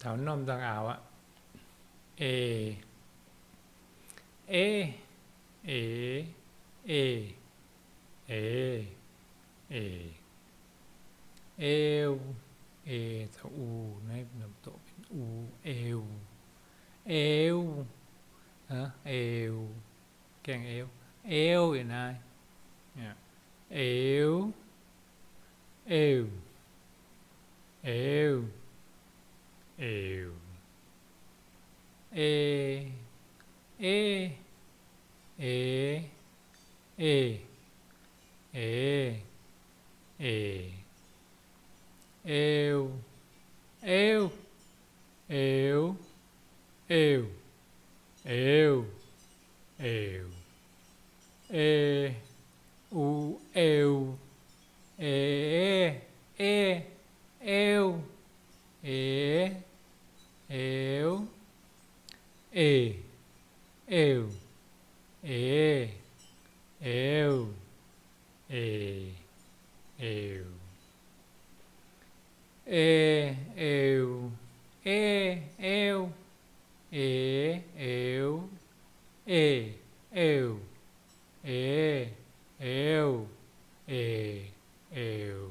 thảo nôm tăng ảo á. Ê ê ê ê ê ê êu ê thảo u này nằm tổ bên u êu êu hả êu càng êu êu vậy này. Yeah. Êu êu êu êu ê ê ê ê ê ê êu êu êu êu êu êu ê u êu ê ê êu ê êu ê êu ê êu ê êu ê êu ê êu ê êu ê êu ê êu ê êu